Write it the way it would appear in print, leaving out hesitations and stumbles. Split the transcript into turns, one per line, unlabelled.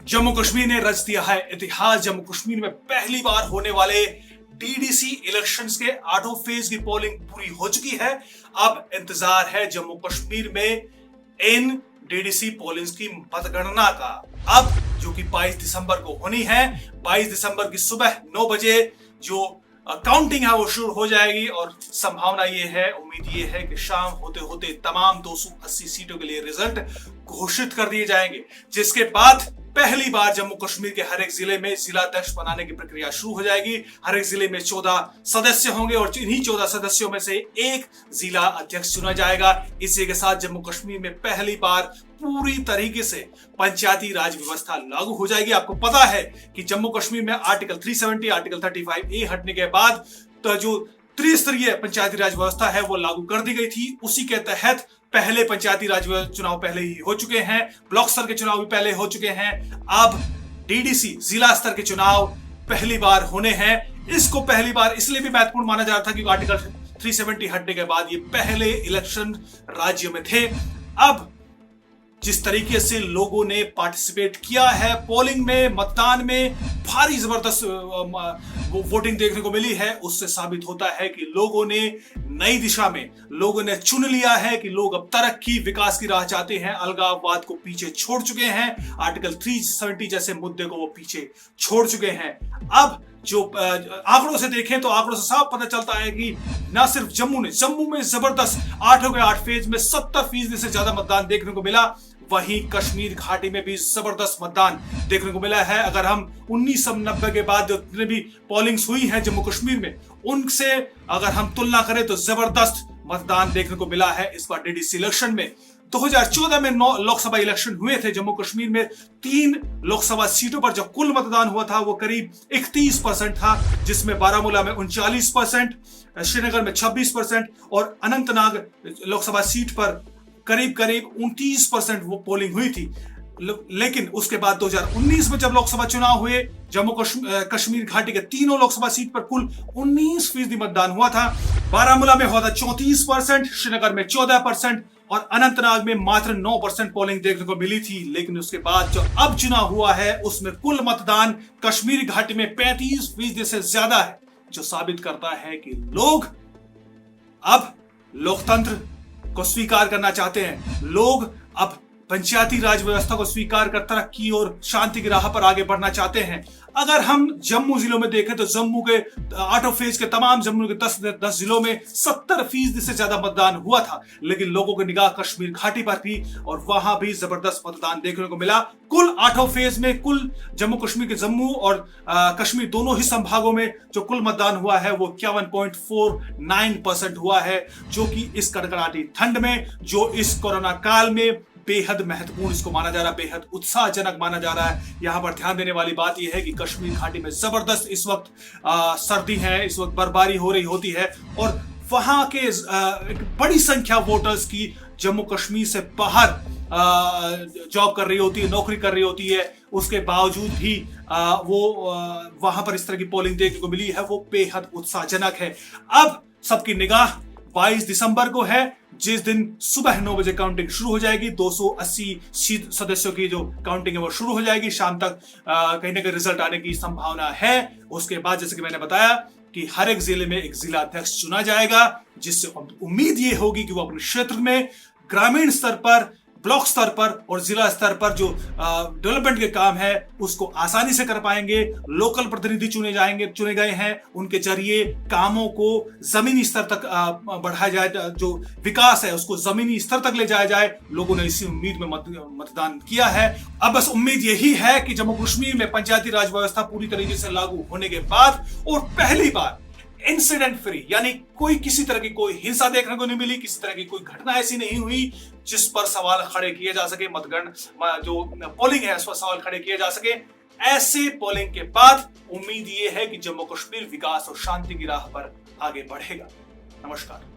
जम्मू कश्मीर ने रच दिया है इतिहास। जम्मू कश्मीर में पहली बार होने वाले डीडीसी इलेक्शंस के 8 फेज की पोलिंग पूरी हो चुकी है। अब इंतजार है जम्मू कश्मीर में इन डीडीसी पोलिंग्स की मतगणना का, अब जो कि 22 दिसंबर को होनी है। 22 दिसंबर की सुबह 9 बजे जो काउंटिंग है वो शुरू हो जाएगी और संभावना ये है, उम्मीद ये है कि शाम होते होते तमाम 280 सीटों के लिए रिजल्ट घोषित कर दिए जाएंगे, जिसके बाद पहली बार जम्मू कश्मीर के हर एक जिले में जिला अध्यक्ष बनाने की प्रक्रिया शुरू हो जाएगी। हर एक जिले में 14 सदस्य होंगे और इन्हीं 14 सदस्यों में से एक जिला अध्यक्ष चुना जाएगा। इसी के साथ जम्मू कश्मीर में पहली बार पूरी तरीके से पंचायती राज व्यवस्था लागू हो जाएगी। आपको पता है कि जम्मू कश्मीर में आर्टिकल 370, आर्टिकल 35A हटने के बाद तो जो त्रिस्तरीय पंचायती राज व्यवस्था है वो लागू कर दी गई थी। उसी के तहत पहले पंचायती राज चुनाव पहले ही हो चुके हैं, ब्लॉक स्तर के चुनाव भी पहले हो चुके हैं। अब डीडीसी जिला स्तर के चुनाव पहली बार होने हैं। इसको पहली बार इसलिए भी महत्वपूर्ण माना जा रहा था क्योंकि आर्टिकल 370 हटने के बाद ये पहले इलेक्शन राज्य में थे। अब जिस तरीके से लोगों ने पार्टिसिपेट किया है पोलिंग में, मतदान में, भारी जबरदस्त वोटिंग देखने को मिली है, उससे साबित होता है कि लोगों ने नई दिशा में लोगों ने चुन लिया है कि लोग अब तरक्की विकास की राह चाहते हैं, अलगाववाद को पीछे छोड़ चुके हैं, आर्टिकल 370 जैसे मुद्दे को वो पीछे छोड़ चुके हैं। अब जो आंकड़ों से देखें तो आंकड़ों से साफ पता चलता है कि ना सिर्फ जम्मू में जबरदस्त 8 के 8 फेज में 70% से ज्यादा मतदान देखने को मिला, वहीं कश्मीर घाटी में भी जबरदस्त मतदान देखने को मिला है। अगर हम 1990 के बाद जितने भी पोलिंग्स हुई हैं जम्मू कश्मीर में, उनसे अगर हम तुलना करें तो जबरदस्त मतदान देखने को मिला है इस बार डीडीसी इलेक्शन में। 2014 में 9 लोकसभा इलेक्शन हुए थे जम्मू कश्मीर में। 3 लोकसभा सीटों पर जो कुल मतदान हुआ था वो करीब 31% था, जिसमें बारामूला में 39%, श्रीनगर में 26% और अनंतनाग लोकसभा सीट पर करीब 29% वो पोलिंग हुई थी। लेकिन उसके बाद 2019 में जब लोकसभा चुनाव हुए, जम्मू कश्मीर घाटी के तीनों लोकसभा सीट पर कुल 19% मतदान हुआ था। बारामूला में हुआ था 34%, श्रीनगर में 14% और अनंतनाग में मात्र 9% पोलिंग देखने को मिली थी। लेकिन उसके बाद जो अब चुनाव हुआ है उसमें कुल मतदान कश्मीर घाटी में 35% से ज्यादा है, जो साबित करता है कि लोग अब लोकतंत्र को स्वीकार करना चाहते हैं। लोग अब पंचायती राज व्यवस्था को स्वीकार कर तरक्की और शांति की राह पर आगे बढ़ना चाहते हैं। अगर हम जम्मू जिलों में देखें तो जम्मू के 8 फेज के तमाम जम्मू के 10 जिलों में 70% से ज्यादा मतदान हुआ था, लेकिन लोगों की निगाह कश्मीर घाटी पर थी और वहां भी जबरदस्त मतदान देखने को मिला। कुल 8 फेज में कुल जम्मू कश्मीर के जम्मू और कश्मीर दोनों ही संभागों में जो कुल मतदान हुआ है वो 51.49% हुआ है, जो कि इस कड़कड़ाती ठंड में, जो इस कोरोना काल में बेहद महत्वपूर्ण इसको माना जा रहा है, बेहद उत्साहजनक माना जा रहा है। यहां पर ध्यान देने वाली बात यह है कि कश्मीर घाटी में जबरदस्त इस वक्त सर्दी है, इस वक्त बर्फबारी हो रही होती है और वहां के एक बड़ी संख्या वोटर्स की जम्मू कश्मीर से बाहर जॉब कर रही होती है, नौकरी कर रही होती है। उसके बावजूद भी वो वहां पर इस तरह की पोलिंग देखने को मिली है, वो बेहद उत्साहजनक है। अब सबकी निगाह 22 दिसंबर को है, जिस दिन सुबह 9 बजे काउंटिंग शुरू हो जाएगी। 280 सदस्यों की जो काउंटिंग है वो शुरू हो जाएगी। शाम तक कहीं ना कहीं रिजल्ट आने की संभावना है। उसके बाद जैसे कि मैंने बताया कि हर एक जिले में एक जिला अध्यक्ष चुना जाएगा, जिससे उम्मीद ये होगी कि वो अपने क्षेत्र में ग्रामीण स्तर पर, ब्लॉक स्तर पर और जिला स्तर पर जो डेवलपमेंट के काम है उसको आसानी से कर पाएंगे। लोकल प्रतिनिधि चुने गए हैं, उनके जरिए कामों को जमीनी स्तर तक बढ़ाया जाए, जो विकास है उसको जमीनी स्तर तक ले जाया जाए। लोगों ने इसी उम्मीद में मतदान किया है। अब बस उम्मीद यही है कि जम्मू कश्मीर में पंचायती राज व्यवस्था पूरी तरीके से लागू होने के बाद और पहली बार इंसिडेंट फ्री, यानी कोई किसी तरह की कोई हिंसा देखने को नहीं मिली, किसी तरह की कोई घटना ऐसी नहीं हुई जिस पर सवाल खड़े किए जा सके, मतगणना जो पोलिंग है उस पर सवाल खड़े किए जा सके। ऐसे पोलिंग के बाद उम्मीद ये है कि जम्मू कश्मीर विकास और शांति की राह पर आगे बढ़ेगा। नमस्कार।